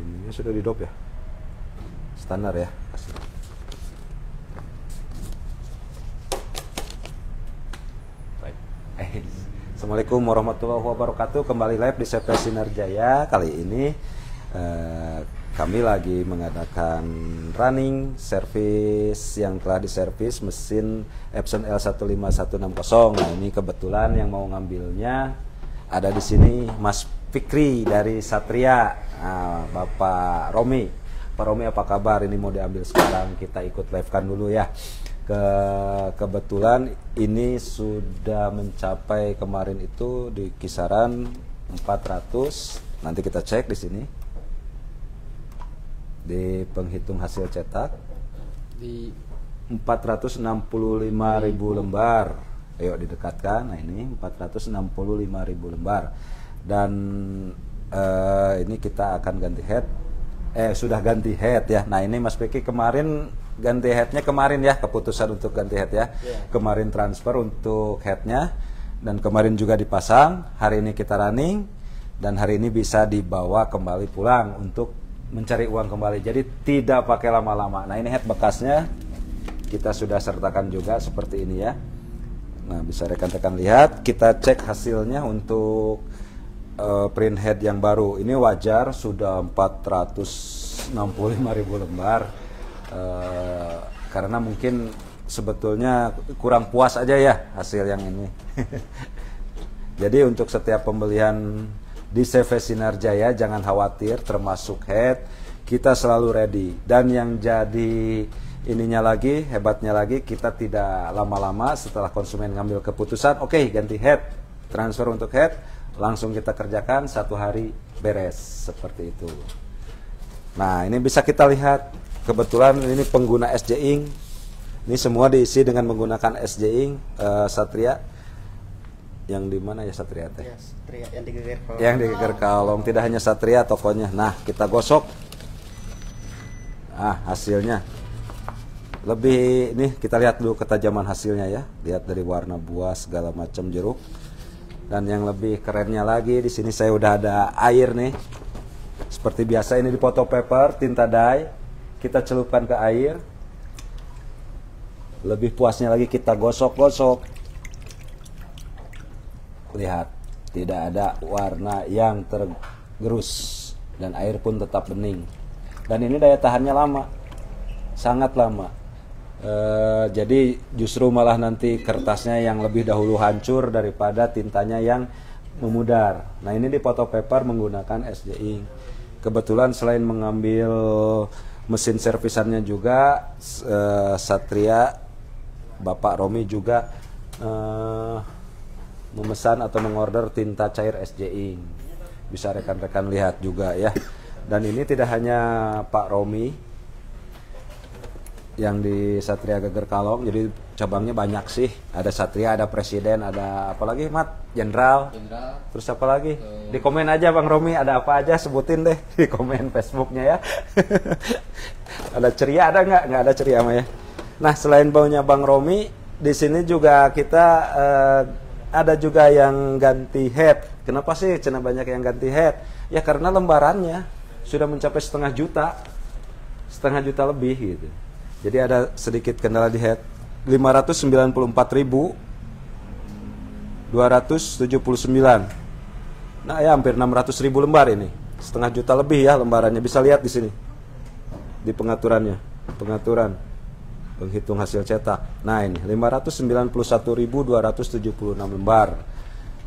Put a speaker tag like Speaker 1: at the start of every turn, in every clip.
Speaker 1: Ini sudah di dop ya, standar ya. Baik. Assalamualaikum warahmatullahi wabarakatuh. Kembali live di CV Sinar Jaya. Kali ini kami lagi mengadakan running service yang telah diservis mesin Epson L15160. Nah, ini kebetulan yang mau ngambilnya ada di sini Mas Fikri dari Satria. Nah, Bapak Romi. Pak Romi, apa kabar? Ini mau diambil sekarang, kita ikut live-kan dulu ya. Kebetulan ini sudah mencapai kemarin itu di kisaran 400. Nanti kita cek di sini. Di penghitung hasil cetak di 465.000 lembar. Ayo didekatkan. Nah, ini 465.000 lembar. Dan ini kita akan ganti head. Sudah ganti head ya. Nah, ini Mas Peki kemarin ganti headnya kemarin ya, keputusan untuk ganti head ya. Kemarin transfer untuk headnya dan kemarin juga dipasang. Hari ini kita running dan hari ini bisa dibawa kembali pulang untuk mencari uang kembali. Jadi tidak pakai lama-lama. Nah, ini head bekasnya kita sudah sertakan juga seperti ini ya. Nah, bisa rekan-rekan lihat. Kita cek hasilnya untuk print head yang baru. Ini wajar sudah 465.000 lembar. Karena mungkin sebetulnya kurang puas aja ya hasil yang ini. Jadi untuk setiap pembelian di CV Sinar Jaya jangan khawatir, termasuk head kita selalu ready. Dan yang jadi ininya lagi, hebatnya lagi, kita tidak lama-lama setelah konsumen ngambil keputusan, oke, ganti head, transfer untuk head, langsung kita kerjakan 1 hari beres, seperti itu. Nah, ini bisa kita lihat, kebetulan ini pengguna SJ Ink, ini semua diisi dengan menggunakan SJ Ink Satria. Yang di mana ya Satria teh? Ya, Satria yang di Geger Kalong. Yang di Geger Kalong, tidak hanya Satria tokonya. Nah, kita gosok. Nah, hasilnya. Lebih nih kita lihat dulu ketajaman hasilnya ya. Lihat dari warna buah segala macam jeruk. Dan yang lebih kerennya lagi di sini saya udah ada air nih. Seperti biasa ini di photo paper, tinta dye. Kita celupkan ke air. Lebih puasnya lagi kita gosok-gosok. Lihat, tidak ada warna yang tergerus dan air pun tetap bening. Dan ini daya tahannya lama, sangat lama. Jadi justru malah nanti kertasnya yang lebih dahulu hancur daripada tintanya yang memudar. Nah, ini di photo paper menggunakan SJ Ink. Kebetulan selain mengambil mesin servisannya juga, Satria Bapak Romi juga memesan atau mengorder tinta cair SJ Ink. Bisa rekan-rekan lihat juga ya. Dan ini tidak hanya Pak Romi yang di Satria Geger Kalong, jadi cabangnya banyak sih. Ada Satria, ada Presiden, ada apa lagi Mat? Jenderal. Terus apa lagi? Di komen aja Bang Romi, ada apa aja sebutin deh di komen Facebooknya ya. Ada ceria ada nggak? Nggak ada ceria mah ya. Nah, selain baunya Bang Romi, di sini juga kita ada juga yang ganti head. Kenapa sih cina banyak yang ganti head? Ya karena lembarannya sudah mencapai setengah juta lebih gitu. Jadi ada sedikit kendala di head. 594.279. Nah, ya hampir 600.000 lembar ini. Setengah juta lebih ya lembarannya. Bisa lihat di sini. Di pengaturannya. Pengaturan penghitung hasil cetak. Nah, ini 591.276 lembar.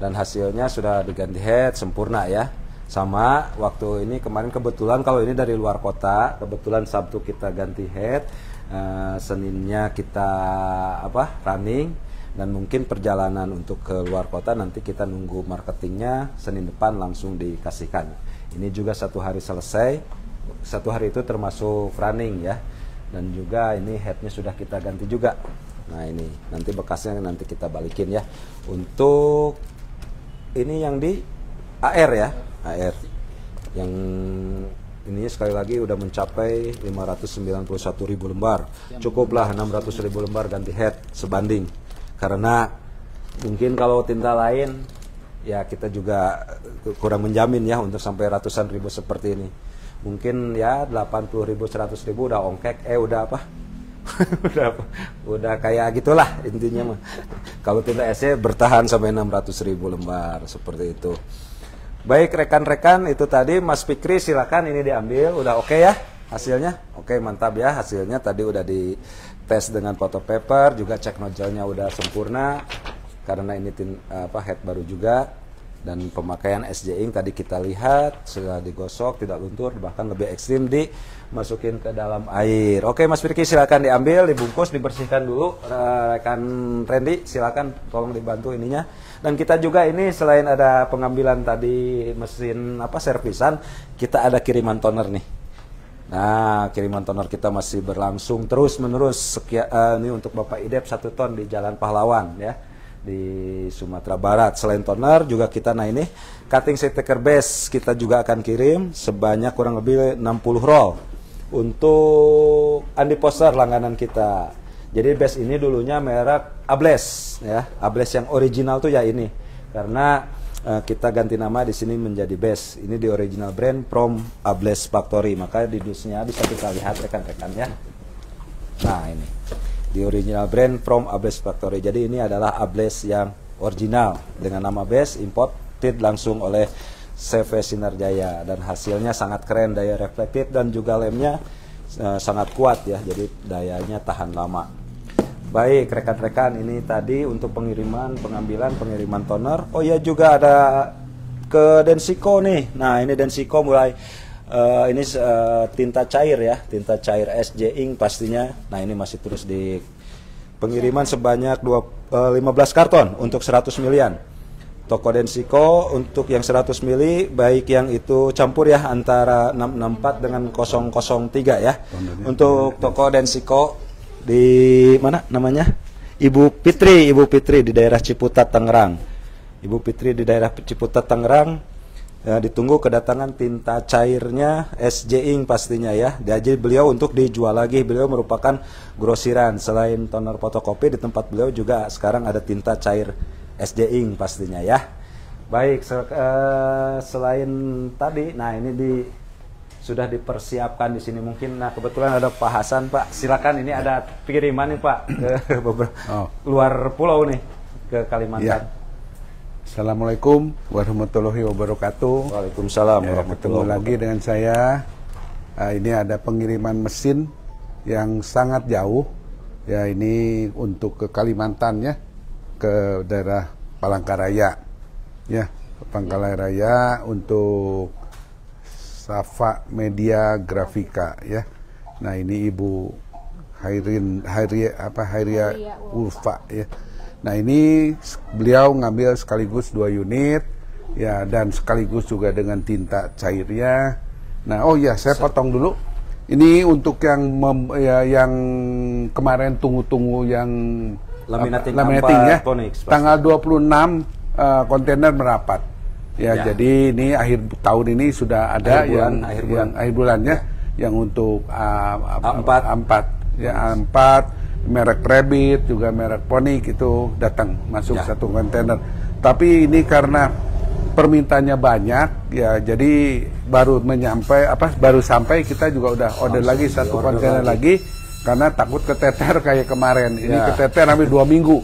Speaker 1: Dan hasilnya sudah diganti head sempurna ya. Sama waktu ini kemarin kebetulan kalau ini dari luar kota, kebetulan Sabtu kita ganti head, Seninnya kita running, dan mungkin perjalanan untuk ke luar kota nanti kita nunggu marketingnya, Senin depan langsung dikasihkan. Ini juga 1 hari selesai. 1 hari itu termasuk running ya. Dan juga ini headnya sudah kita ganti juga. Nah, ini nanti bekasnya nanti kita balikin ya. Untuk ini yang di AR ya, AR yang ini sekali lagi udah mencapai 591.000 lembar. Cukuplah 600.000 lembar ganti head sebanding. Karena mungkin kalau tinta lain ya kita juga kurang menjamin ya untuk sampai ratusan ribu seperti ini. mungkin ya 80.000 100.000 udah ongkek, udah apa? udah kayak gitulah intinya mah. Kalau tinta SC bertahan sampai 600.000 lembar seperti itu. Baik rekan-rekan, itu tadi Mas Fikri, silakan ini diambil. Udah oke ya hasilnya? Oke, mantap ya hasilnya. Tadi udah di tes dengan photo paper, juga cek nozzle-nya udah sempurna karena ini head baru juga, dan pemakaian SJ Ink tadi kita lihat sudah digosok, tidak luntur, bahkan lebih ekstrim dimasukin ke dalam air. Oke Mas Firky, silakan diambil, dibungkus, dibersihkan dulu. Rekan Randy silakan tolong dibantu ininya. Dan kita juga ini selain ada pengambilan tadi mesin servisan, kita ada kiriman toner nih. Nah, kiriman toner kita masih berlangsung terus menerus. Ini untuk Bapak Idep 1 ton di Jalan Pahlawan ya, di Sumatera Barat. Selain toner juga kita, nah ini cutting stacker base kita juga akan kirim sebanyak kurang lebih 60 roll untuk Andi Poster langganan kita. Jadi base ini dulunya merek Ables ya, Ables yang original tuh ya ini, karena kita ganti nama di sini menjadi base. Ini di original brand from Ables Factory, maka di dusnya bisa kita lihat rekan-rekan ya. Nah ini di original brand from Ables Factory. Jadi ini adalah Ables yang original dengan nama base, imported langsung oleh CV Sinarjaya, dan hasilnya sangat keren, daya reflektif dan juga lemnya sangat kuat ya, jadi dayanya tahan lama. Baik rekan-rekan, ini tadi untuk pengiriman, pengiriman toner. Oh ya, juga ada ke Densico nih. Nah ini Densico mulai ini tinta cair ya, tinta cair SJ Ink pastinya. Nah ini masih terus di pengiriman sebanyak 15 karton untuk 100 milian. Toko Densico untuk yang 100 mili, baik yang itu campur ya antara 664 dengan 003 ya. Untuk toko Densico di mana namanya? Ibu Fitri di daerah Ciputat Tangerang. Ibu Fitri di daerah Ciputat Tangerang, ditunggu kedatangan tinta cairnya SJ Ink pastinya ya. Jadi beliau untuk dijual lagi, beliau merupakan grosiran. Selain toner fotokopi, di tempat beliau juga sekarang ada tinta cair SJ Ink pastinya ya. Baik, selain tadi, nah ini sudah dipersiapkan di sini mungkin. Nah kebetulan ada Pak Hasan, Pak, silakan, ini ada kiriman nih Pak ke beberapa luar pulau nih, ke Kalimantan. Ya.
Speaker 2: Assalamualaikum warahmatullahi wabarakatuh.
Speaker 1: Waalaikumsalam
Speaker 2: Ketemu lagi dengan saya. Ini ada pengiriman mesin yang sangat jauh ya, ini untuk ke Kalimantan ya, ke daerah Palangkaraya ya, Palangkaraya untuk Safa Media Grafika ya. Nah ini Ibu Hairia Ulfa ya. Nah ini beliau ngambil sekaligus 2 unit ya, dan sekaligus juga dengan tinta cairnya. Nah oh ya, saya potong dulu. Ini untuk yang kemarin tunggu-tunggu yang laminating ya. Tanggal 26 kontainer merapat. Ya, jadi ini akhir tahun ini sudah ada akhir bulannya yang untuk A4 ya, A4 merek Rabbit juga merek Ponic itu datang masuk ya, 1 kontainer. Tapi ini karena permintaannya banyak ya, jadi baru sampai kita juga udah order lagi 1 kontainer lagi karena takut keteter kayak kemarin. Ini keteter hampir 2 minggu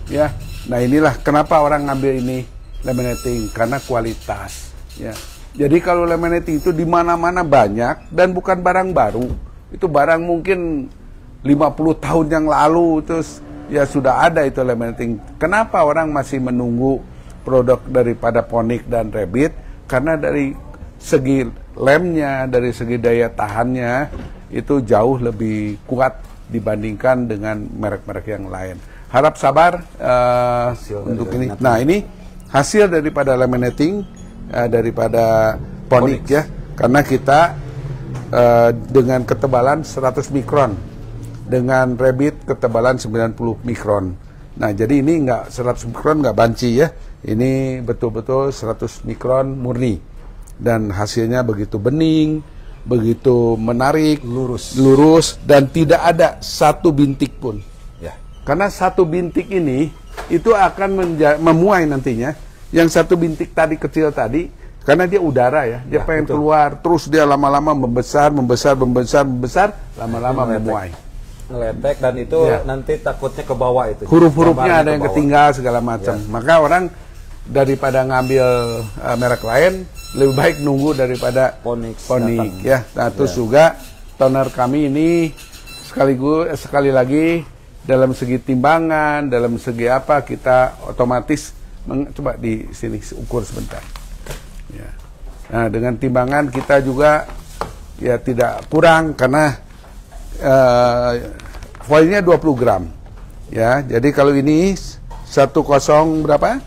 Speaker 2: ya. Nah inilah kenapa orang ngambil ini laminating, karena kualitas ya. Jadi kalau laminating itu di mana-mana banyak dan bukan barang baru. Itu barang mungkin 50 tahun yang lalu terus ya sudah ada itu laminating. Kenapa orang masih menunggu produk daripada Ponic dan Rabbit? Karena dari segi lemnya, dari segi daya tahannya itu jauh lebih kuat dibandingkan dengan merek-merek yang lain. Harap sabar untuk ini. Nah ini hasil daripada laminating daripada Ponic ya, karena kita dengan ketebalan 100 mikron, dengan Rabbit ketebalan 90 mikron. Nah jadi ini nggak 100 mikron, nggak banci ya, ini betul-betul 100 mikron murni, dan hasilnya begitu bening, begitu menarik, lurus dan tidak ada 1 bintik pun ya. Karena 1 bintik ini itu akan memuai nantinya. Yang 1 bintik tadi kecil tadi, karena dia udara ya, dia pengen
Speaker 1: betul.
Speaker 2: keluar, terus dia lama-lama membesar, lama-lama memuai.
Speaker 1: Ngeletek, dan itu nanti takutnya ke bawah itu.
Speaker 2: Huruf-hurufnya ada yang ketinggal segala macam. Maka orang daripada ngambil merek lain, lebih baik nunggu daripada
Speaker 1: Phoenix
Speaker 2: ya. Nah, terus juga toner kami ini sekali lagi dalam segi timbangan, dalam segi apa, kita otomatis coba di sini ukur sebentar. Ya. Nah, dengan timbangan kita juga ya tidak kurang karena foilnya 20 gram. Ya, jadi kalau ini 10 berapa?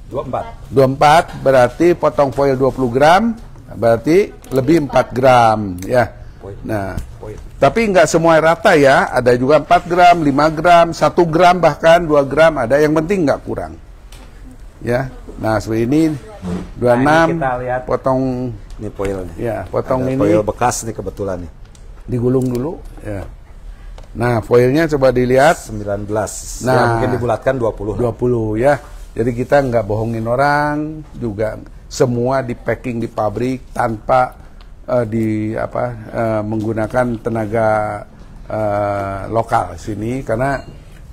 Speaker 2: 24 berarti potong foil 20 gram berarti lebih 4 gram ya. Nah, tapi nggak semua rata ya, ada juga 4 gram, 5 gram, 1 gram bahkan 2 gram ada, yang penting nggak kurang. Ya. Nah, seperti ini 26
Speaker 1: kita lihat
Speaker 2: potong
Speaker 1: ini foilnya.
Speaker 2: Ya, potong
Speaker 1: ada
Speaker 2: ini
Speaker 1: foil bekas nih kebetulan nih.
Speaker 2: Digulung dulu ya. Nah, foilnya coba dilihat
Speaker 1: 19.
Speaker 2: Nah,
Speaker 1: ya, mungkin dibulatkan 20
Speaker 2: ya. Jadi kita nggak bohongin orang, juga semua di packing di pabrik tanpa menggunakan tenaga lokal sini, karena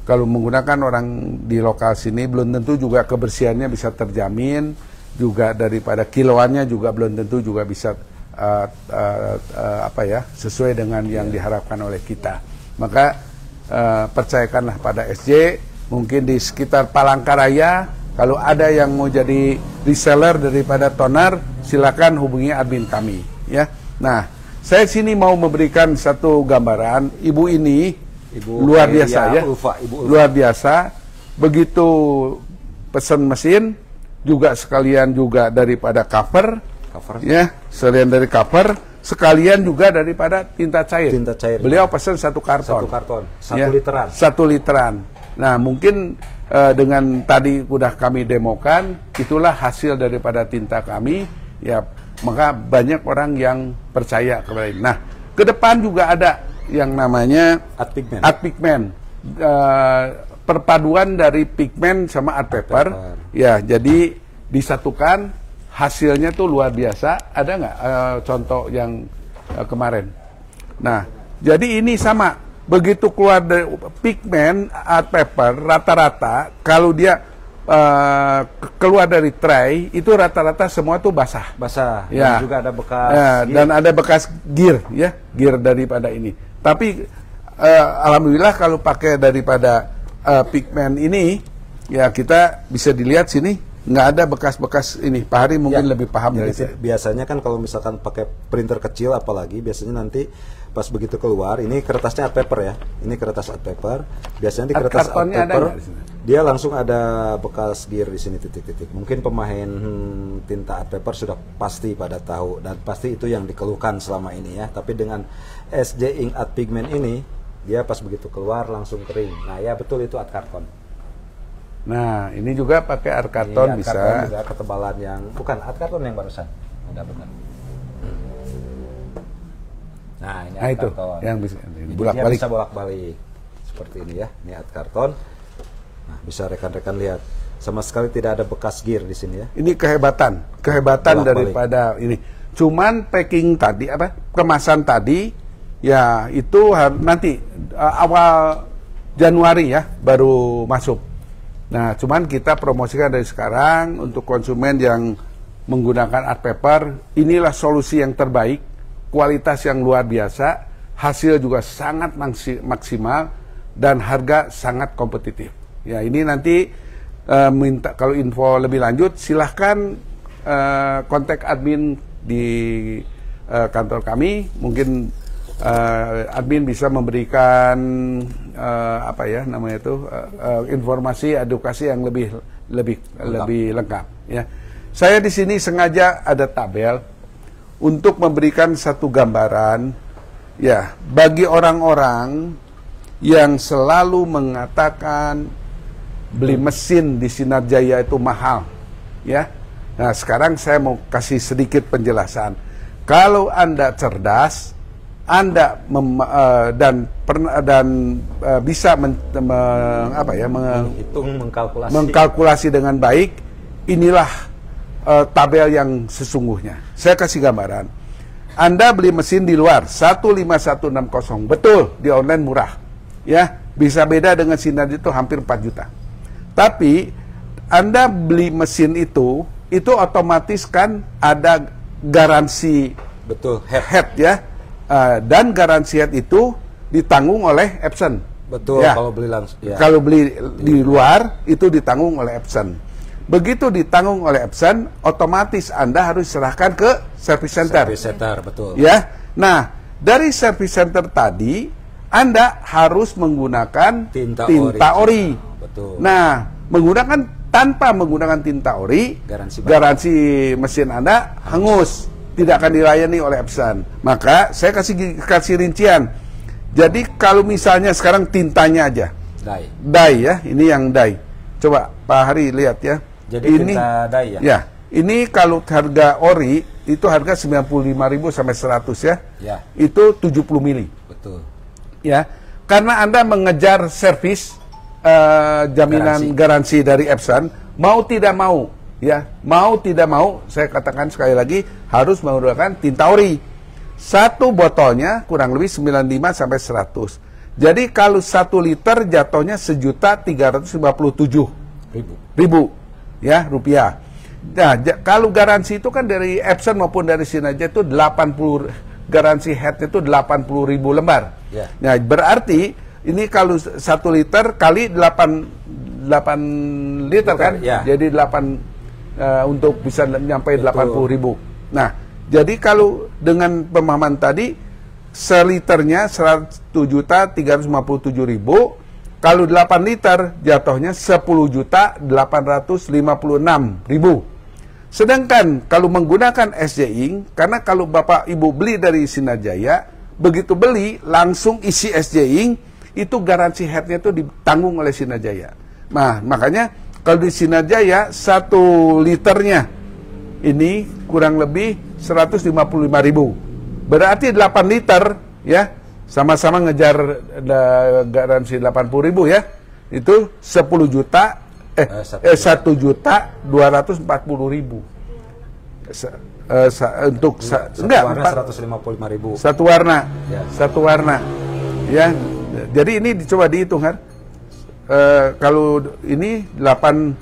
Speaker 2: kalau menggunakan orang di lokal sini belum tentu juga kebersihannya bisa terjamin, juga daripada kiloannya juga belum tentu juga bisa sesuai dengan yang diharapkan oleh kita. Maka percayakanlah pada SJ. Mungkin di sekitar Palangkaraya, kalau ada yang mau jadi reseller daripada toner, silakan hubungi admin kami. Ya. Nah, saya sini mau memberikan satu gambaran. Ibu ini luar biasa ya,
Speaker 1: Ulfa.
Speaker 2: Luar biasa. Begitu pesan mesin, juga sekalian juga daripada cover. Ya, sekalian dari cover, sekalian juga daripada tinta cair. Beliau pesan 1 karton.
Speaker 1: 1
Speaker 2: ya,
Speaker 1: literan.
Speaker 2: 1 literan. Nah, mungkin dengan tadi udah kami demokan, itulah hasil daripada tinta kami, ya, maka banyak orang yang percaya kepada ini. Nah, ke depan juga ada yang namanya art pigment. Perpaduan dari pigment sama art paper. Ya, jadi disatukan, hasilnya tuh luar biasa. Ada nggak contoh yang kemarin? Nah, jadi ini sama. Begitu keluar dari pigment art paper, rata-rata kalau dia keluar dari tray itu rata-rata semua tuh basah.
Speaker 1: Ya. Dan juga ada bekas.
Speaker 2: Ya, dan ada bekas gear ya, gear daripada ini. Tapi alhamdulillah kalau pakai daripada pigment ini, ya kita bisa dilihat sini nggak ada bekas-bekas ini. Pak Hari mungkin lebih paham dari saya.
Speaker 1: Biasanya kan kalau misalkan pakai printer kecil, apalagi biasanya nanti pas begitu keluar, ini kertasnya art paper ya, ini kertas art paper. Biasanya di kertas art paper dia langsung ada bekas gear di sini titik-titik. Mungkin pemain tinta art paper sudah pasti pada tahu, dan pasti itu yang dikeluhkan selama ini ya. Tapi dengan SJ Ink Art Pigment ini, dia pas begitu keluar langsung kering. Nah ya betul, itu art karton.
Speaker 2: Nah, ini juga pakai art karton bisa.
Speaker 1: Karton juga ketebalan yang bukan art karton yang barusan. Ada benar. Nah, ini art
Speaker 2: itu
Speaker 1: karton.
Speaker 2: yang bisa
Speaker 1: bolak-balik. Bisa bolak-balik seperti ini ya. Ini art karton. Nah, bisa rekan-rekan lihat. Sama sekali tidak ada bekas gear di sini ya. Ini
Speaker 2: kehebatan daripada ini. Cuman packing tadi kemasan tadi ya itu nanti awal Januari ya baru masuk. Nah, cuman kita promosikan dari sekarang untuk konsumen yang menggunakan art paper, inilah solusi yang terbaik, kualitas yang luar biasa, hasil juga sangat maksimal, dan harga sangat kompetitif. Ya, ini nanti minta kalau info lebih lanjut, silahkan kontak admin di kantor kami, mungkin admin bisa memberikan informasi edukasi yang lebih lengkap ya. Saya di sini sengaja ada tabel untuk memberikan satu gambaran ya bagi orang-orang yang selalu mengatakan beli mesin di Sinar Jaya itu mahal ya. Nah, sekarang saya mau kasih sedikit penjelasan. Kalau Anda cerdas, Anda bisa mengkalkulasi dengan baik, inilah tabel yang sesungguhnya. Saya kasih gambaran. Anda beli mesin di luar 15160, betul di online murah, ya bisa beda dengan Sinar itu hampir 4 juta. Tapi Anda beli mesin itu otomatis kan ada garansi,
Speaker 1: betul,
Speaker 2: head ya, dan garansi head itu ditanggung oleh Epson.
Speaker 1: Betul,
Speaker 2: ya.
Speaker 1: kalau beli langsung. Ya.
Speaker 2: Kalau beli di luar itu ditanggung oleh Epson. Begitu ditanggung oleh Epson, otomatis Anda harus serahkan ke service center.
Speaker 1: Service center, betul.
Speaker 2: Ya. Nah, dari service center tadi Anda harus menggunakan tinta ori.
Speaker 1: Betul.
Speaker 2: Nah, tanpa menggunakan tinta ori, garansi mesin Anda hangus, tidak akan dilayani oleh Epson. Maka saya kasih rincian. Jadi kalau misalnya sekarang tintanya aja, dye ya, ini yang dye. Coba Pak Hari lihat ya.
Speaker 1: Jadi
Speaker 2: ini
Speaker 1: tinta dye ya?
Speaker 2: Ya, ini kalau harga ori itu harga 95.000 sampai 100 ya.
Speaker 1: Ya.
Speaker 2: Itu 70 mili.
Speaker 1: Betul.
Speaker 2: Ya, karena Anda mengejar servis jaminan garansi dari Epson, mau tidak mau, ya, mau tidak mau, saya katakan sekali lagi harus menggunakan tinta ori. Satu botolnya kurang lebih 95 sampai 100. Jadi kalau 1 liter jatuhnya 1.357.000 ya rupiah. Nah, kalau garansi itu kan dari Epson maupun dari Sinaja itu 80, garansi head itu 80.000 lembar.
Speaker 1: Yeah.
Speaker 2: Nah, berarti ini kalau 1 liter kali 8 liter kan?
Speaker 1: Yeah.
Speaker 2: Jadi 8 untuk bisa nyampe 80.000. Nah, jadi kalau dengan pemahaman tadi seliternya 101.357.000, kalau 8 liter jatuhnya 10.856.000. Sedangkan kalau menggunakan SJ Ink, karena kalau Bapak Ibu beli dari Sinarjaya, begitu beli langsung isi SJ Ink, itu garansi headnya itu ditanggung oleh Sinarjaya. Nah, makanya kalau di Sinarjaya 1 liternya ini kurang lebih 155.000. Berarti 8 liter ya, sama-sama ngejar garansi 80.000 ya. Itu 1.240.000. Untuk
Speaker 1: enggak, warna 155.000.
Speaker 2: Satu warna.
Speaker 1: Ya.
Speaker 2: Satu warna. Ya. Jadi ini dicoba dihitung kan. Kalau ini 8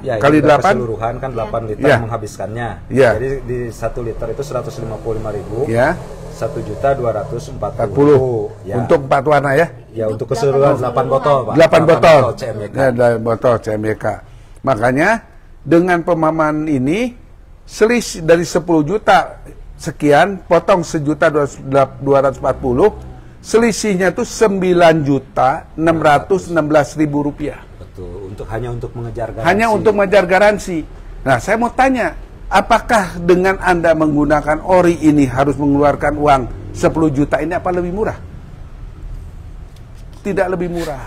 Speaker 1: ya,
Speaker 2: kali 8
Speaker 1: keseluruhan kan 8 liter
Speaker 2: ya.
Speaker 1: menghabiskannya.
Speaker 2: Ya.
Speaker 1: Jadi di 1 liter itu 155.000.
Speaker 2: Ya.
Speaker 1: 1.240.000 ya.
Speaker 2: Untuk 4 warna ya.
Speaker 1: Ya, untuk keseluruhan 8 botol, Pak.
Speaker 2: 8 botol
Speaker 1: CMYK.
Speaker 2: Ya, 8 botol CMYK. Makanya dengan pemahaman ini selisih dari 10 juta sekian potong 1.240.000, selisihnya itu 9.616.000 rupiah.
Speaker 1: Betul, hanya untuk mengejar garansi.
Speaker 2: Hanya untuk mengejar garansi. Nah, saya mau tanya, apakah dengan Anda menggunakan ori ini harus mengeluarkan uang 10 juta ini apa lebih murah? Tidak lebih murah.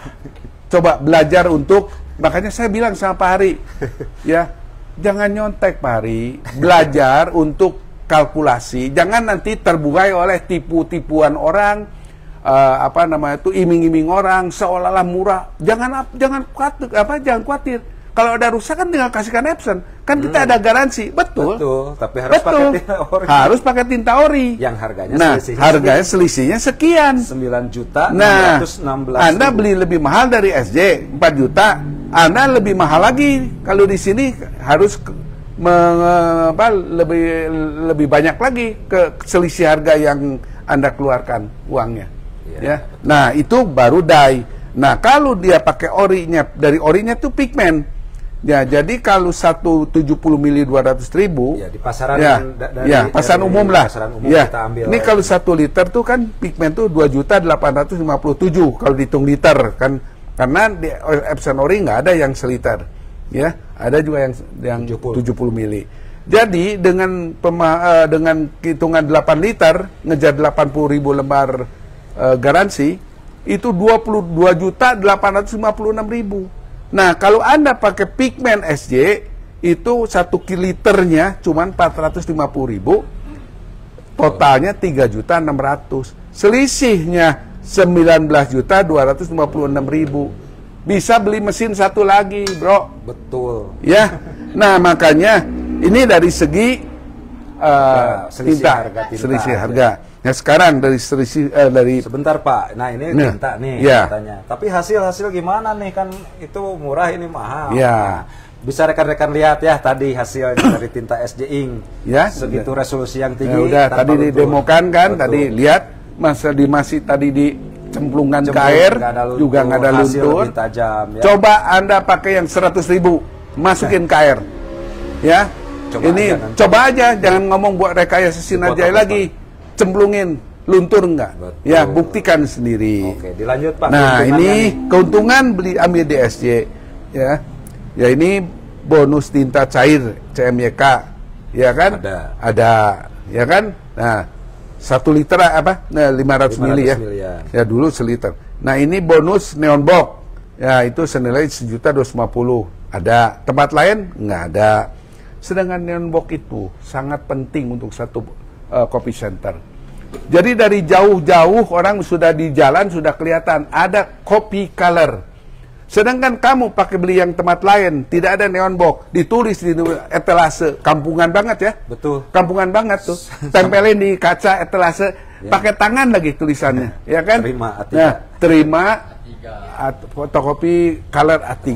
Speaker 2: Coba belajar untuk, makanya saya bilang sama Pak Hari, ya, jangan nyontek Pak Hari, belajar untuk kalkulasi, jangan nanti terbuai oleh tipu-tipuan orang, iming-iming orang seolah-olah murah. Jangan khawatir. Kalau ada rusak kan tinggal kasihkan Epson. Kan kita ada garansi. Betul.
Speaker 1: Tapi harus pakai tinta ori.
Speaker 2: Harus pakai tinta ori.
Speaker 1: Yang harganya
Speaker 2: selisihnya sekian.
Speaker 1: 9.616.000.
Speaker 2: Nah, Anda beli lebih mahal dari SJ 4 juta. Anda lebih mahal lagi. Kalau di sini harus lebih banyak lagi ke selisih harga yang Anda keluarkan uangnya. Ya. Nah, itu baru dye. Nah, kalau dia pakai orinya, dari orinya itu pigmen. Ya, jadi kalau 170 mili 200.000
Speaker 1: ya, di pasaran
Speaker 2: pasaran umum lah.
Speaker 1: Pasaran umum
Speaker 2: ya.
Speaker 1: Kita ambil.
Speaker 2: Ini kalau 1 liter tuh kan pigmen tuh 2.857.000 kalau dihitung liter kan, karena di Epson ori nggak ada yang seliter. Ya, ada juga yang 70 mili. Jadi dengan hitungan 8 liter ngejar 80.000 lembar garansi itu 22.856.000. Nah, kalau Anda pakai pigmen SJ itu 1 liternya cuma 450.000, totalnya 3.600.000. Selisihnya 19.256.000. Bisa beli mesin satu lagi, bro.
Speaker 1: Betul.
Speaker 2: Ya. Nah, makanya ini dari segi
Speaker 1: selisih
Speaker 2: tinta,
Speaker 1: harga tinta.
Speaker 2: selisih harga. Nah, sekarang dari selisih dari
Speaker 1: Sebentar Pak, nah ini tinta nih
Speaker 2: ya.
Speaker 1: katanya. Tapi hasil gimana nih, kan itu murah ini mahal.
Speaker 2: Ya.
Speaker 1: Nah, bisa rekan-rekan lihat ya tadi hasilnya dari tinta SJ Ink.
Speaker 2: Ya,
Speaker 1: segitu resolusi yang tinggi.
Speaker 2: Ya udah,
Speaker 1: tanpa
Speaker 2: tadi
Speaker 1: luntur.
Speaker 2: didemokan kan,
Speaker 1: Betul.
Speaker 2: tadi lihat masih tadi dicemplungkan ke
Speaker 1: Cemplung,
Speaker 2: air,
Speaker 1: nggak ada luntur,
Speaker 2: juga nggak ada
Speaker 1: hasil
Speaker 2: luntur.
Speaker 1: lebih tajam, ya.
Speaker 2: Coba Anda pakai yang 100.000, masukin ke air, ya.
Speaker 1: Coba
Speaker 2: Ini
Speaker 1: aja nanti.
Speaker 2: coba aja, jangan ngomong buat rekayasa sinar jaya lagi, cemplungin, luntur nggak?
Speaker 1: Betul.
Speaker 2: Ya, buktikan sendiri.
Speaker 1: Oke, dilanjut Pak.
Speaker 2: Nah,
Speaker 1: Keuntungannya
Speaker 2: ini
Speaker 1: nih.
Speaker 2: keuntungan beli ambil di SJ, ya. Ya ini bonus tinta cair CMYK, ya kan? Ada, ya kan? Nah, 1 liter apa? Nah, 500 mili ya.
Speaker 1: miliar.
Speaker 2: Ya dulu seliter. Nah, ini bonus neon box. Ya, itu senilai 1.250.000. Ada. Tempat lain nggak ada. Sedangkan neon box itu sangat penting untuk satu kopi center. Jadi dari jauh-jauh orang sudah di jalan sudah kelihatan ada kopi color. Sedangkan kamu pakai beli yang tempat lain, tidak ada neon box, ditulis di etalase, kampungan banget ya.
Speaker 1: Betul.
Speaker 2: Kampungan banget tuh. Tempelin di kaca etalase,
Speaker 1: Ya.
Speaker 2: pakai tangan lagi tulisannya, ya kan?
Speaker 1: Terima A3.
Speaker 2: Nah, terima fotokopi color A3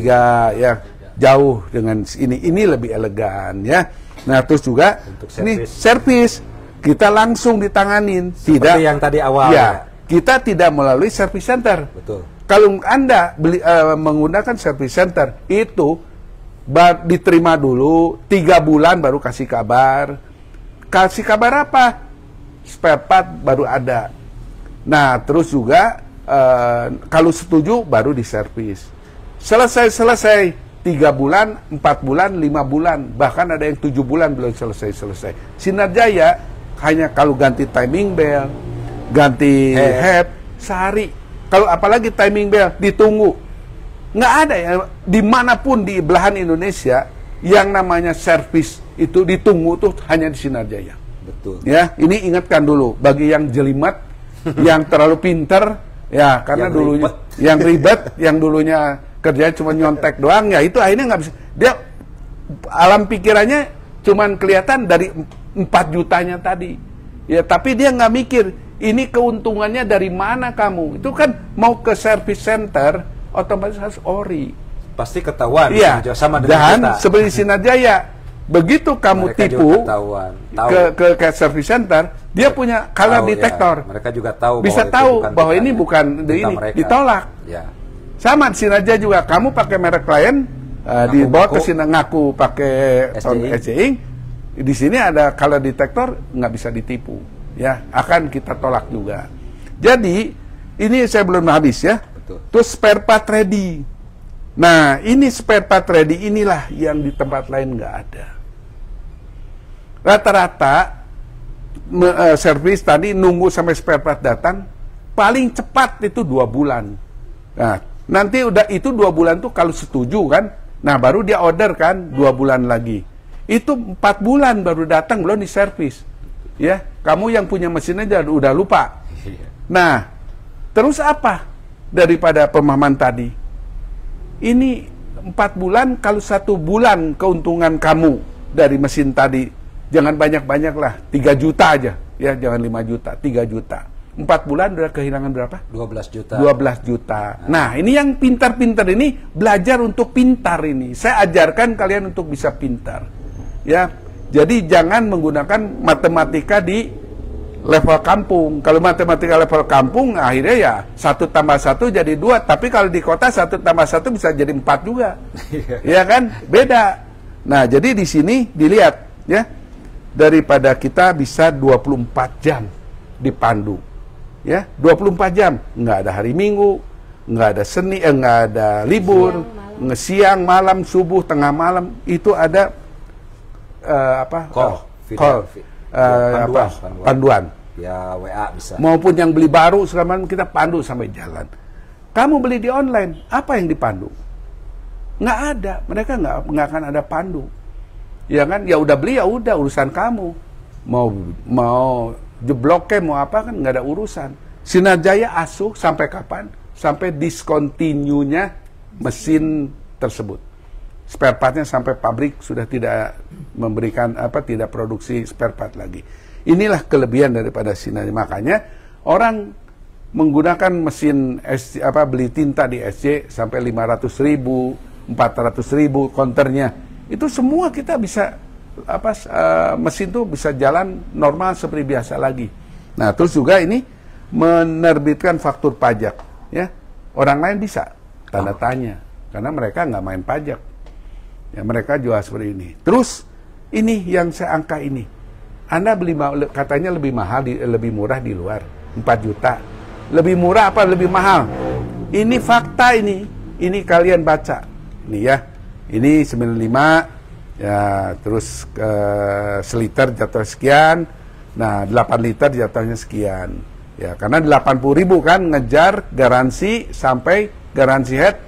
Speaker 2: ya. Jauh dengan ini lebih elegan ya. Nah, terus juga
Speaker 1: Untuk
Speaker 2: ini
Speaker 1: servis.
Speaker 2: servis kita langsung ditanganin, tidak
Speaker 1: yang tadi awal
Speaker 2: ya.
Speaker 1: ya.
Speaker 2: Kita tidak melalui service center.
Speaker 1: Betul.
Speaker 2: Kalau Anda menggunakan service center itu diterima dulu 3 bulan baru kasih kabar. Kasih kabar apa? Spare part baru ada. Nah, terus juga kalau setuju baru diservis. Selesai 3 bulan, 4 bulan, 5 bulan, bahkan ada yang 7 bulan belum selesai. Sinar Jaya hanya kalau ganti timing bell, ganti head sehari. Kalau apalagi timing bell ditunggu. Nggak ada ya dimanapun di belahan Indonesia yang namanya servis itu ditunggu tuh hanya di Sinar Jaya.
Speaker 1: Betul.
Speaker 2: Ya, ini ingatkan dulu bagi yang jelimet, yang terlalu pinter, ya karena
Speaker 1: Yang
Speaker 2: dulunya
Speaker 1: ribet.
Speaker 2: yang ribet, yang dulunya kerjanya cuma nyontek doang, ya itu akhirnya nggak bisa. Dia alam pikirannya cuman kelihatan dari 4 jutanya tadi. Ya, tapi dia nggak mikir ini keuntungannya dari mana kamu. Itu kan mau ke service center otomatis harus ori.
Speaker 1: Pasti ketahuan.
Speaker 2: Iya.
Speaker 1: Sama dengan
Speaker 2: Dan
Speaker 1: kita.
Speaker 2: seperti Sinar Jaya, begitu kamu
Speaker 1: Mereka
Speaker 2: tipu
Speaker 1: juga ketahuan. Tahu.
Speaker 2: ke service center, dia punya color
Speaker 1: Tahu,
Speaker 2: detector.
Speaker 1: ya. Mereka juga tahu
Speaker 2: Bisa
Speaker 1: bahwa
Speaker 2: tahu
Speaker 1: itu bukan
Speaker 2: bahwa ini
Speaker 1: tintanya.
Speaker 2: bukan
Speaker 1: Tinta
Speaker 2: ini,
Speaker 1: mereka.
Speaker 2: ditolak.
Speaker 1: Ya.
Speaker 2: Sama di Sinar Jaya juga, kamu pakai merek lain, dibawa ke sini ngaku pakai SJ Ink. Di sini ada color detector, nggak bisa ditipu. Ya, akan kita tolak juga. Jadi, ini saya belum habis ya.
Speaker 1: Betul.
Speaker 2: Terus spare part ready. Nah, ini spare part ready inilah yang di tempat lain nggak ada. Rata-rata servis tadi nunggu sampai spare part datang, paling cepat itu 2 bulan. Nah, nanti udah itu 2 bulan tuh kalau setuju kan, nah baru dia order kan 2 bulan lagi. Itu 4 bulan baru datang belum di servis. Ya, kamu yang punya mesin aja udah lupa. Nah, terus apa daripada pemahaman tadi? Ini 4 bulan, kalau 1 bulan keuntungan kamu dari mesin tadi, jangan banyak-banyak lah, 3 juta aja. Ya, jangan 5 juta, 3 juta. 4 bulan udah kehilangan berapa?
Speaker 1: 12 juta.
Speaker 2: 12 juta. Nah, ini yang pintar-pintar ini, belajar untuk pintar ini. Saya ajarkan kalian untuk bisa pintar. Ya, jadi jangan menggunakan matematika di level kampung. Kalau matematika level kampung, akhirnya ya 1 tambah 1 jadi 2. Tapi kalau di kota 1 tambah 1 bisa jadi 4 juga. Ya kan? Beda. Nah, jadi di sini dilihat ya, daripada kita bisa 24 jam dipandu. Ya, 24 jam. Nggak ada hari Minggu, nggak ada nggak ada libur, siang, malam, subuh, tengah malam, itu ada panduan.
Speaker 1: Ya, WA bisa.
Speaker 2: Maupun yang beli baru sekarang kita pandu sampai jalan. Kamu beli di online, apa yang dipandu? Nggak ada, mereka nggak akan ada pandu. Ya kan, ya udah beli ya udah urusan kamu. Mau jebloknya mau apa kan nggak ada urusan. Sinar Jaya asuh sampai kapan? Sampai discontinue-nya mesin tersebut. spare partnya sampai pabrik sudah tidak memberikan tidak produksi spare part lagi. Inilah kelebihan daripada Sinergia. Makanya orang menggunakan mesin beli tinta di SJ sampai 500.000, 400.000 konternya. Itu semua kita bisa mesin tuh bisa jalan normal seperti biasa lagi. Nah, terus juga ini menerbitkan faktur pajak, ya. Orang lain bisa tanda tanya karena mereka nggak main pajak. Ya, mereka jual seperti ini. Terus ini yang saya angka ini. Anda beli katanya lebih mahal lebih murah di luar, 4 juta. Lebih murah apa lebih mahal? Ini fakta ini. Ini kalian baca. Ini ya. Ini 95 ya, terus seliter jatuh sekian. Nah, 8 liter jatuhnya sekian. Ya, karena 80.000 kan ngejar garansi sampai garansi head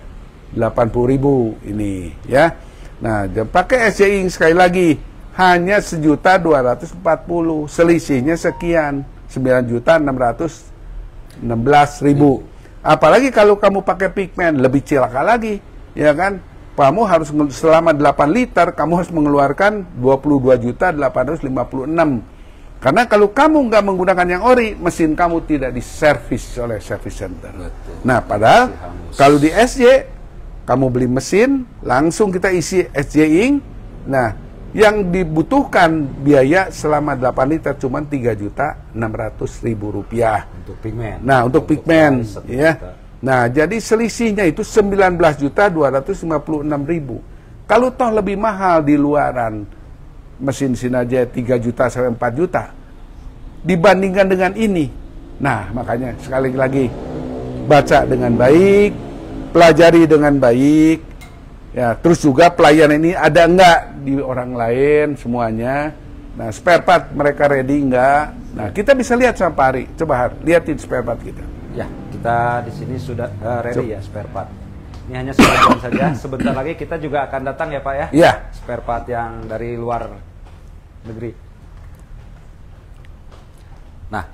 Speaker 2: 80.000 ini ya. Nah, pakai SCI sekali lagi hanya 1.240.000, selisihnya sekian, 9.616.000. Apalagi kalau kamu pakai pigmen lebih cilaka lagi, ya kan? Kamu harus selama 8 liter kamu harus mengeluarkan 22.856. Karena kalau kamu nggak menggunakan yang ori, mesin kamu tidak diservis oleh service center.
Speaker 1: Betul.
Speaker 2: Nah, padahal kalau di SJ kamu beli mesin, langsung kita isi SJ Ink. Nah, yang dibutuhkan biaya selama 8 liter cuma Rp3.600.000
Speaker 1: untuk pigmen.
Speaker 2: Nah, untuk pigmen ya. Nah, jadi selisihnya itu 19.256.000. Kalau toh lebih mahal di luaran mesin Sinergia 3 juta sampai 4 juta dibandingkan dengan ini. Nah, makanya sekali lagi baca dengan baik, pelajari dengan baik. Ya, terus juga pelayanan ini ada enggak di orang lain semuanya. Nah, spare part mereka ready enggak? Nah, kita bisa lihat sama Pak Ari. Coba lihatin spare part kita.
Speaker 1: Ya, kita di sini sudah ready ya spare part. Ini hanya sebagian saja. Sebentar lagi kita juga akan datang ya Pak ya.
Speaker 2: Iya.
Speaker 1: Spare part yang dari luar negeri. Nah,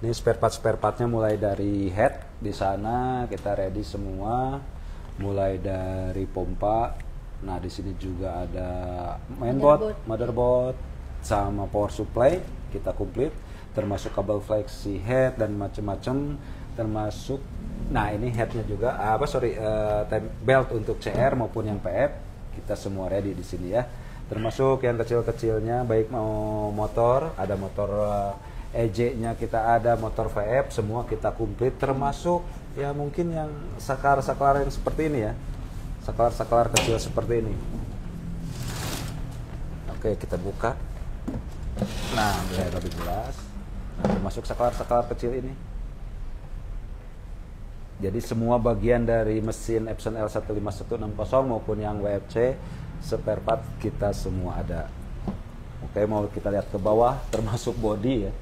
Speaker 1: ini spare partnya mulai dari head di sana kita ready semua, mulai dari pompa. Nah, di sini juga ada mainboard, motherboard, sama power supply kita komplit, termasuk kabel flexi head dan macam-macam, termasuk. Nah, ini headnya juga belt untuk CR maupun yang PF kita semua ready di sini ya. Termasuk yang kecil-kecilnya, baik mau motor, ada motor EJ-nya kita ada, motor VF, semua kita komplit, termasuk ya mungkin yang saklar-saklar yang seperti ini ya, saklar-saklar kecil seperti ini. Oke, kita buka. Nah, biar lebih jelas. Nah, termasuk saklar-saklar kecil ini. Jadi semua bagian dari mesin Epson L15160 maupun yang WFC spare part kita semua ada. Oke, mau kita lihat ke bawah, termasuk body ya,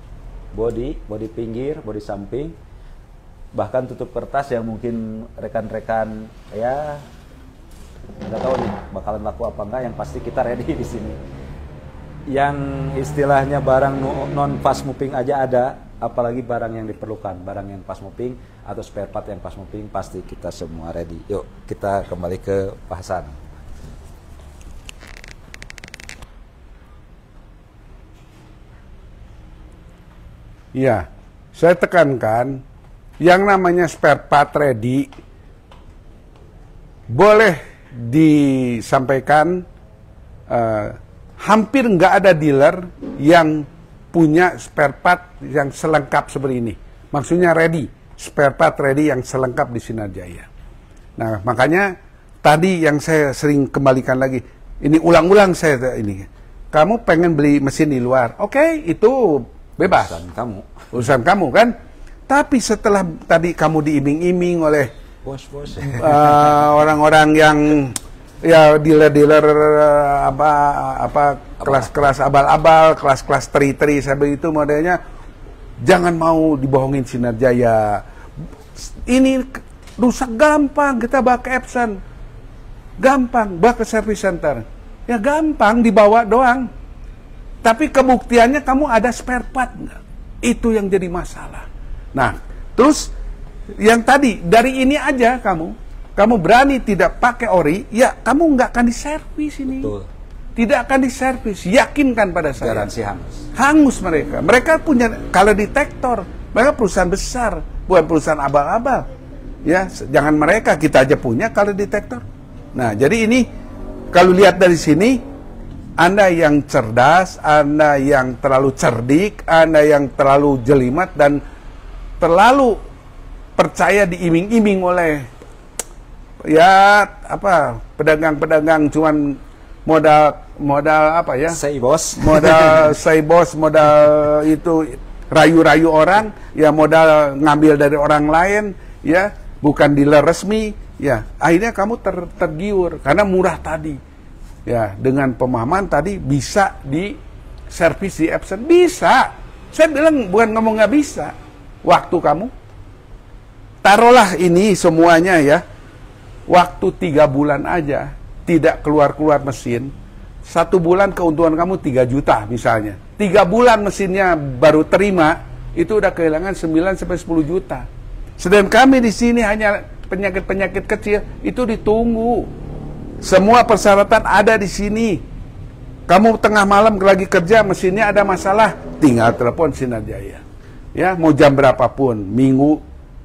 Speaker 1: body pinggir, body samping, bahkan tutup kertas yang mungkin rekan-rekan ya nggak tahu nih bakalan laku apa enggak, yang pasti kita ready di sini. Yang istilahnya barang non fast moving aja ada, apalagi barang yang diperlukan, barang yang fast moving atau spare part yang fast moving pasti kita semua ready. Yuk kita kembali ke Pak Hasan.
Speaker 2: Ya, saya tekankan yang namanya spare part ready boleh disampaikan, hampir nggak ada dealer yang punya spare part yang selengkap seperti ini. Maksudnya ready, spare part ready yang selengkap di Sinergia. Nah, makanya tadi yang saya sering kembalikan lagi, ini ulang-ulang saya ini. Kamu pengen beli mesin di luar, oke, itu bebas. Urusan kamu kan. Tapi setelah tadi kamu diiming-iming oleh orang-orang yang ya dealer-dealer kelas-kelas abal-abal, kelas-kelas teri-teri saya begitu modelnya, jangan mau dibohongin Sinergia. Ini rusak gampang, kita bawa ke Epson. Gampang, bawa ke service center. Ya gampang, dibawa doang. Tapi kebuktiannya kamu ada spare part nggak? Itu yang jadi masalah. Nah, terus yang tadi dari ini aja kamu kamu berani tidak pakai ori, ya kamu nggak akan diservis ini.
Speaker 1: Betul.
Speaker 2: Tidak akan diservis, yakinkan pada saya.
Speaker 1: Garansi hangus.
Speaker 2: Hangus mereka. Mereka punya color detektor. Mereka perusahaan besar, bukan perusahaan abal-abal. Ya, jangan mereka, kita aja punya color detektor. Nah, jadi ini kalau lihat dari sini, Anda yang cerdas, Anda yang terlalu cerdik, Anda yang terlalu jelimet dan terlalu percaya diiming-iming oleh ya apa pedagang-pedagang cuman modal apa ya?
Speaker 1: Say bos.
Speaker 2: Modal say bos, modal itu rayu-rayu orang, ya modal ngambil dari orang lain, ya bukan dealer resmi, ya akhirnya kamu tergiur karena murah tadi, ya dengan pemahaman tadi bisa di servis di Epson, bisa. Saya bilang bukan ngomong nggak bisa. Waktu kamu taruhlah ini semuanya ya, waktu 3 bulan aja tidak keluar mesin, 1 bulan keuntungan kamu 3 juta misalnya. 3 bulan mesinnya baru terima, itu udah kehilangan 9 sampai 10 juta. Sedangkan kami di sini hanya penyakit-penyakit kecil, itu ditunggu. Semua persyaratan ada di sini. Kamu tengah malam lagi kerja, mesinnya ada masalah, tinggal telepon Sinar Jaya. Ya, mau jam berapapun, minggu,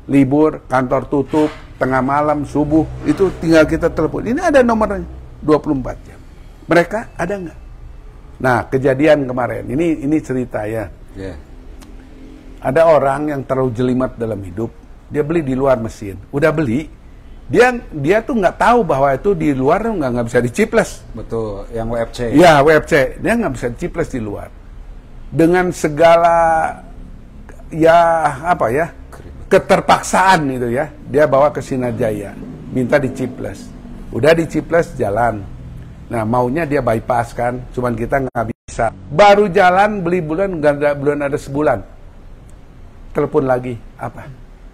Speaker 2: libur, kantor tutup, tengah malam, subuh, itu tinggal kita telepon. Ini ada nomornya, 24 jam. Mereka ada nggak? Nah, kejadian kemarin, ini cerita ya.
Speaker 1: Yeah.
Speaker 2: Ada orang yang terlalu jelimet dalam hidup, dia beli di luar mesin. Udah beli, dia tuh nggak tahu bahwa itu di luar nggak bisa diciples.
Speaker 1: Betul, yang WFC.
Speaker 2: Ya, WFC, dia nggak bisa diciples di luar. Dengan segala ya apa ya, keterpaksaan itu ya, dia bawa ke Sinar Jaya, minta diciples. Udah diciples, jalan. Nah, maunya dia bypass kan, cuman kita nggak bisa. Baru jalan beli bulan, belum ada sebulan. Telepon lagi, apa?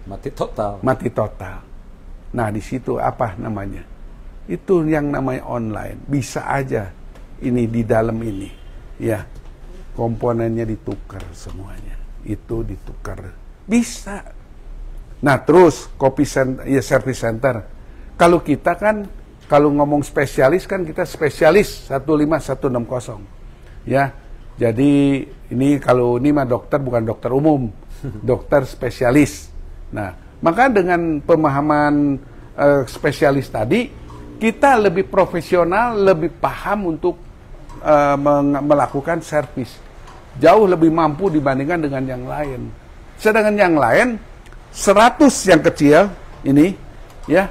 Speaker 1: Mati total.
Speaker 2: Mati total. Nah, di situ apa namanya? Itu yang namanya online. Bisa aja ini di dalam ini, ya komponennya ditukar semuanya. Itu ditukar, bisa. Nah, terus kopi center, ya service center. Kalau kita kan, kalau ngomong spesialis kan kita spesialis 15160. Ya, jadi ini kalau ini mah dokter bukan dokter umum, dokter spesialis. Nah, maka dengan pemahaman spesialis tadi, kita lebih profesional, lebih paham untuk melakukan servis. Jauh lebih mampu dibandingkan dengan yang lain. Sedangkan yang lain 100 yang kecil ini ya,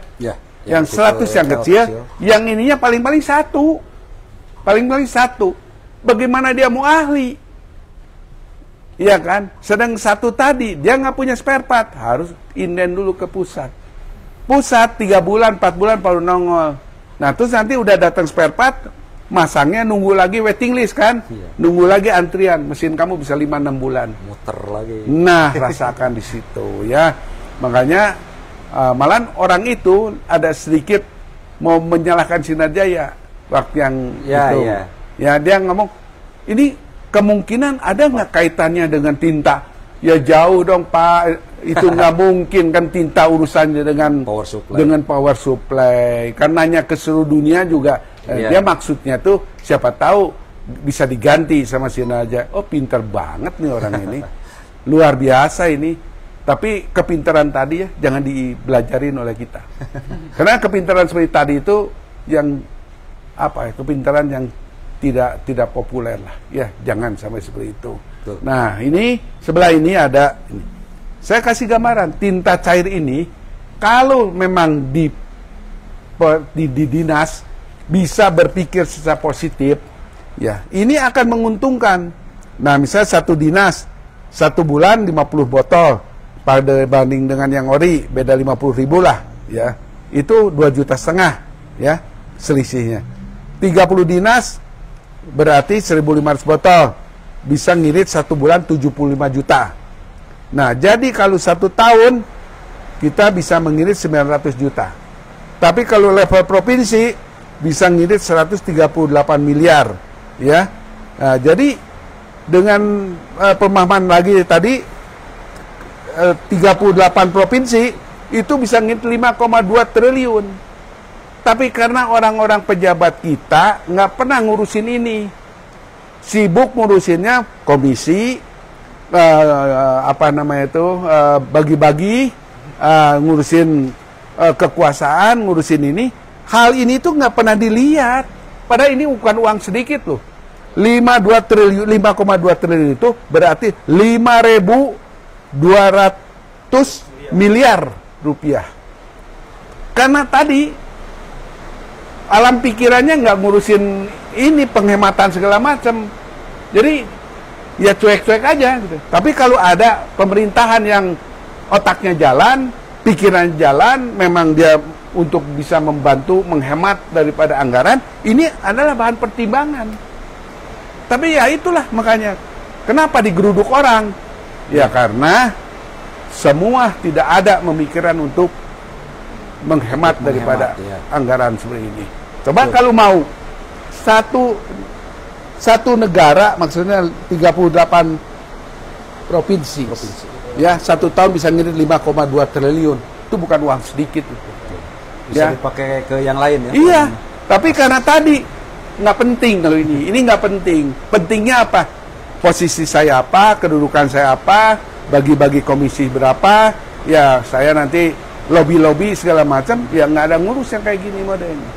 Speaker 2: yang 100 yang kecil, yang ininya paling-paling satu. Bagaimana dia mau ahli? Iya kan? Sedang satu tadi dia nggak punya spare part, harus inden dulu ke pusat. Pusat 3 bulan, 4 bulan baru nongol. Nah, terus nanti udah datang spare part, masangnya nunggu lagi waiting list kan? Iya. Nunggu lagi antrian, mesin kamu bisa 5-6 bulan.
Speaker 1: Muter lagi.
Speaker 2: Nah, rasakan di situ ya. Makanya malah orang itu ada sedikit mau menyalahkan Sinar Jaya waktu yang itu. Ya. Ya, dia ngomong, ini kemungkinan ada nggak kaitannya dengan tinta? Ya jauh dong Pak, itu nggak mungkin kan, tinta urusannya dengan power supply. Karenanya ke seluruh dunia juga. Dia maksudnya tuh siapa tahu bisa diganti sama Sinar Jaya. Oh, pinter banget nih orang ini, luar biasa ini. Tapi kepintaran tadi ya jangan dibelajarin oleh kita. Karena kepintaran seperti tadi itu yang apa ya, kepintaran yang tidak populer lah. Ya, jangan sampai seperti itu. Betul. Nah, ini sebelah ini ada ini. Saya kasih gambaran, tinta cair ini kalau memang di dinas bisa berpikir secara positif, ya, ini akan menguntungkan. Nah, misalnya satu dinas 1 bulan 50 botol, pada banding dengan yang ori beda 50.000 lah, ya. Itu 2,5 juta ya selisihnya. 30 dinas berarti 1.500 botol, bisa ngirit 1 bulan 75 juta. Nah, jadi kalau 1 tahun kita bisa mengirit 900 juta. Tapi kalau level provinsi bisa ngirit 138 miliar, ya. Nah, jadi dengan pemahaman lagi tadi 38 provinsi itu bisa ngit 5,2 triliun. Tapi karena orang-orang pejabat kita nggak pernah ngurusin ini, sibuk ngurusinnya komisi, bagi-bagi, ngurusin kekuasaan, ngurusin ini. Hal ini tuh nggak pernah dilihat. Padahal ini bukan uang sedikit loh. 5,2 triliun itu berarti 5.200 miliar rupiah. Karena tadi alam pikirannya nggak ngurusin ini penghematan segala macam. Jadi ya cuek-cuek aja gitu. Tapi kalau ada pemerintahan yang otaknya jalan, pikiran jalan, memang dia untuk bisa membantu menghemat daripada anggaran, ini adalah bahan pertimbangan. Tapi ya itulah makanya kenapa digeruduk orang? Ya karena semua tidak ada pemikiran untuk menghemat daripada anggaran seperti ini. Coba kalau mau satu negara, maksudnya 38 provinsi. Ya, 1 tahun bisa ngirit 5,2 triliun. Itu bukan uang sedikit.
Speaker 1: Bisa dipakai ke yang lain ya?
Speaker 2: Iya, tapi karena tadi nggak penting kalau ini nggak penting. Pentingnya apa? Posisi saya apa, kedudukan saya apa, bagi-bagi komisi berapa, ya saya nanti lobby-lobby segala macam, ya nggak ada ngurus yang kayak gini modelnya.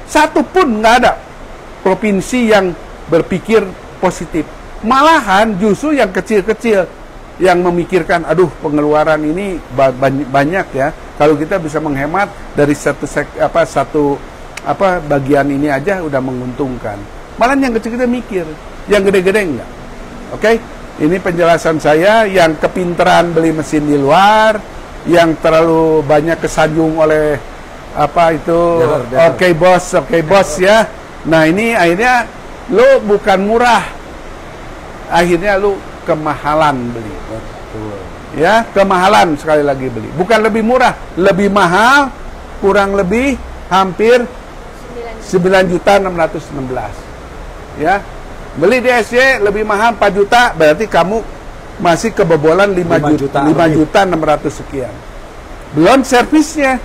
Speaker 2: Satu pun nggak ada provinsi yang berpikir positif. Malahan justru yang kecil-kecil yang memikirkan, aduh pengeluaran ini banyak ya. Kalau kita bisa menghemat dari satu bagian ini aja udah menguntungkan. Malah yang kecil-kecil mikir, yang gede-gede enggak. Oke? Ini penjelasan saya. Yang kepinteran beli mesin di luar, yang terlalu banyak kesanjung oleh oke bos ya. Nah ini akhirnya lo bukan murah, akhirnya lo kemahalan beli. Betul. Ya, kemahalan sekali lagi beli. Bukan lebih murah, lebih mahal, kurang lebih hampir 9.616. Ya. Beli di SY lebih mahal 4 juta, berarti kamu masih kebobolan 5 juta 600 sekian. Belum servisnya.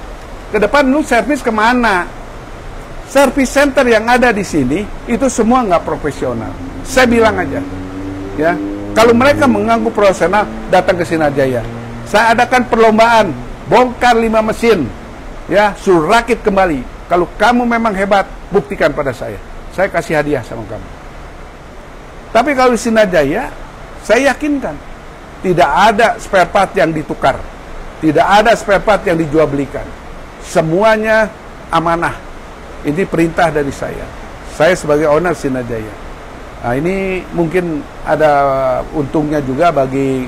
Speaker 2: Ke depan lu servis kemana? Service center yang ada di sini itu semua nggak profesional. Saya bilang aja, ya. Kalau mereka mengganggu profesional, datang ke Sinarjaya. Saya adakan perlombaan, bongkar 5 mesin, ya, suruh rakit kembali. Kalau kamu memang hebat, buktikan pada saya. Saya kasih hadiah sama kamu. Tapi kalau di Sinarjaya, saya yakinkan tidak ada spare part yang ditukar, tidak ada spare part yang dijual belikan. Semuanya amanah. Ini perintah dari saya. Saya sebagai owner Sinarjaya. Nah, ini mungkin ada untungnya juga bagi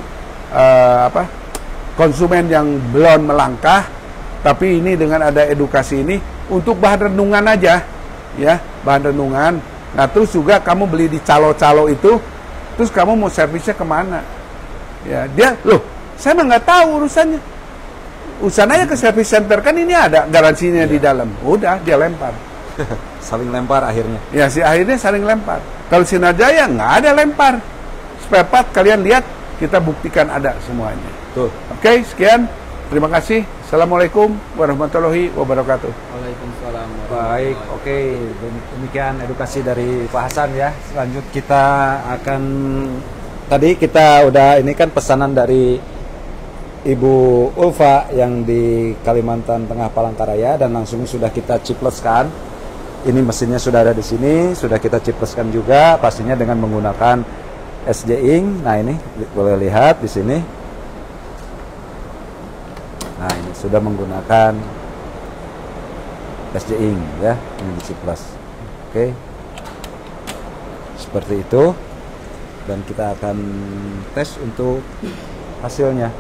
Speaker 2: konsumen yang belum melangkah, tapi ini dengan ada edukasi ini untuk bahan renungan aja, ya, bahan renungan. Nah, terus juga kamu beli di calo-calo itu, terus kamu mau servisnya kemana? Ya, dia, loh, saya mah nggak tahu urusannya. Urusan aja ke service center, kan ini ada garansinya di dalam. Udah, dia lempar.
Speaker 1: Saling lempar akhirnya.
Speaker 2: Ya, akhirnya saling lempar. Kalau Sinarjaya nggak ada lempar. Spare part kalian lihat, kita buktikan ada semuanya.
Speaker 1: Tuh.
Speaker 2: Oke, sekian. Terima kasih. Assalamualaikum warahmatullahi wabarakatuh.
Speaker 3: Waalaikumsalam.
Speaker 1: Baik, oke. Demikian edukasi dari Pak Hasan ya. Selanjut kita akan, tadi kita udah, ini kan pesanan dari Ibu Ulfa yang di Kalimantan Tengah Palangkaraya, dan langsung sudah kita cipleskan. Ini mesinnya sudah ada di sini, sudah kita cipleskan juga, pastinya dengan menggunakan SJ Ink. Nah, ini boleh lihat di sini. Nah, ini sudah menggunakan SJ Ink ya, ini diciples. Oke. Seperti itu. Dan kita akan tes untuk hasilnya.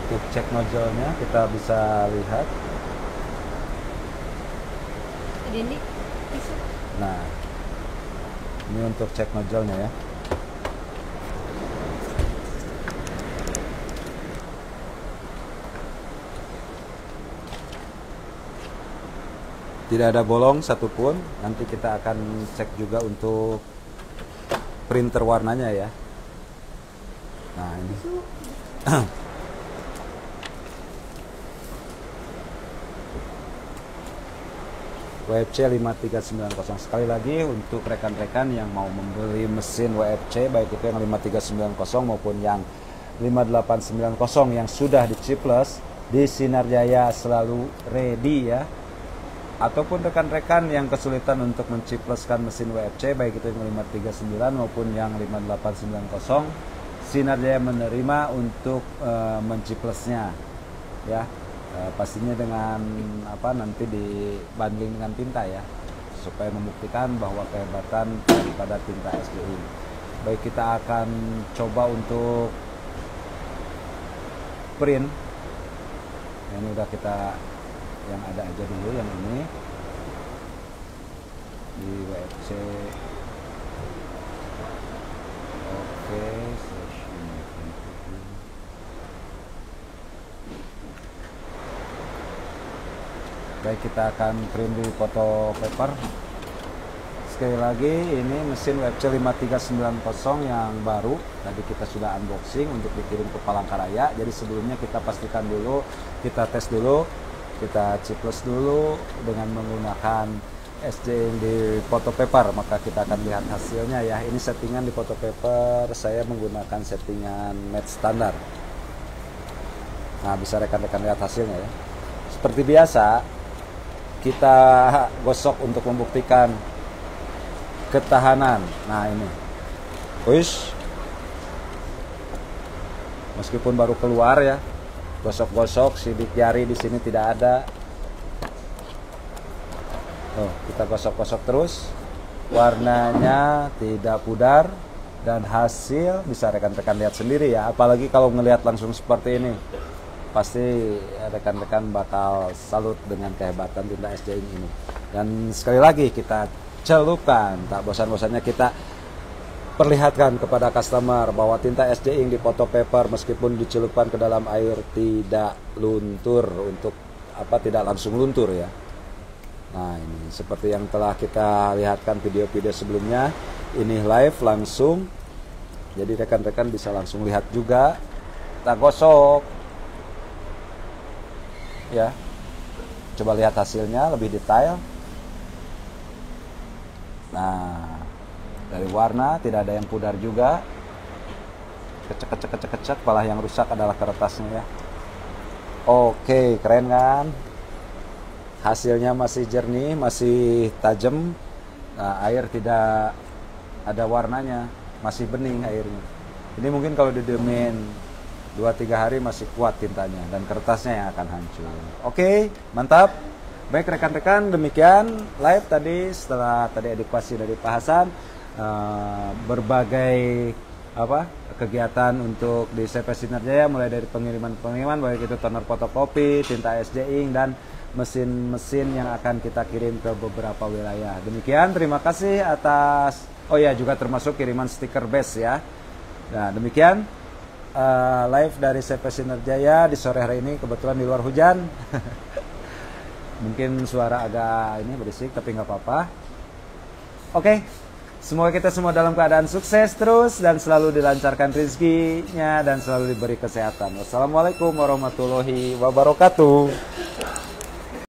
Speaker 1: Untuk cek nozzle-nya kita bisa lihat.
Speaker 4: Ini
Speaker 1: Nah, ini untuk cek nozzle-nya ya. Tidak ada bolong satupun. Nanti kita akan cek juga untuk printer warnanya ya. Nah ini WFC 5390. Sekali lagi untuk rekan-rekan yang mau membeli mesin WFC baik itu yang 5390 maupun yang 5890 yang sudah di Ciplus, di Sinar Jaya selalu ready ya. Ataupun rekan-rekan yang kesulitan untuk mencipluskan mesin WFC baik itu yang 539 maupun yang 5890, Sinar Jaya menerima untuk menciplusnya ya. Pastinya dengan nanti dibanding dengan tinta ya, supaya membuktikan bahwa kehebatan daripada tinta SDI. Baik, kita akan coba untuk print. Ini udah kita yang ada aja dulu, yang ini di WFC. Oke, baik, kita akan print di foto paper. Sekali lagi ini mesin WFC 5390 yang baru, tadi kita sudah unboxing untuk dikirim ke Palangkaraya. Jadi sebelumnya kita pastikan dulu, kita tes dulu, kita ciplus dulu dengan menggunakan SJ di foto paper, maka kita akan lihat hasilnya ya. Ini settingan di foto paper, saya menggunakan settingan matte standar. Nah, bisa rekan-rekan lihat hasilnya ya. Seperti biasa, kita gosok untuk membuktikan ketahanan. Nah ini, wish, meskipun baru keluar ya, gosok-gosok, sidik jari di sini tidak ada. Oh, kita gosok-gosok terus, warnanya tidak pudar dan hasil bisa rekan-rekan lihat sendiri ya. Apalagi kalau ngelihat langsung seperti ini, pasti rekan-rekan bakal salut dengan kehebatan tinta SJ ini. Dan sekali lagi kita celupkan, tak bosan-bosannya kita perlihatkan kepada customer bahwa tinta SJ di foto paper meskipun dicelupkan ke dalam air tidak luntur, untuk tidak langsung luntur ya. Nah ini seperti yang telah kita lihatkan video-video sebelumnya, ini live langsung, jadi rekan-rekan bisa langsung lihat juga. Kita gosok ya, coba lihat hasilnya lebih detail. Nah, dari warna tidak ada yang pudar juga, kecek, malah yang rusak adalah kertasnya ya. Oke, keren kan? Hasilnya masih jernih, masih tajam. Nah, air tidak ada warnanya, masih bening airnya. Ini mungkin kalau didiemin 2-3 hari masih kuat tintanya, dan kertasnya yang akan hancur. Oke, mantap. Baik rekan-rekan, demikian live tadi setelah edukasi dari Pak Hasan, berbagai kegiatan untuk di CP Sinar Jaya, mulai dari pengiriman baik itu toner fotokopi, tinta SJ Ink, dan mesin-mesin yang akan kita kirim ke beberapa wilayah. Demikian, terima kasih atas, oh ya, juga termasuk kiriman stiker base ya. Nah demikian live dari CP Sinar Jaya di sore hari ini, kebetulan di luar hujan. Mungkin suara agak ini berisik, tapi nggak apa-apa. Oke, semoga kita semua dalam keadaan sukses terus dan selalu dilancarkan rezekinya dan selalu diberi kesehatan. Wassalamualaikum warahmatullahi wabarakatuh.